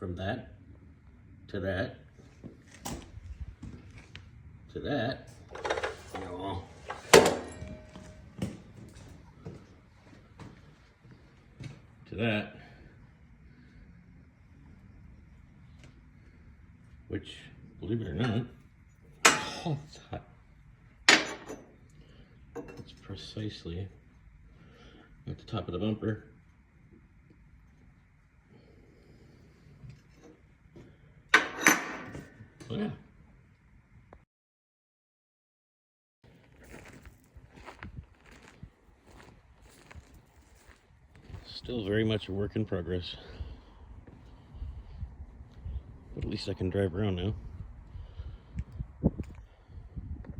from that to that to that. No. To that, which, believe it or not, oh, it's hot. It's precisely at the top of the bumper. So yeah. Still very much a work in progress. But at least I can drive around now.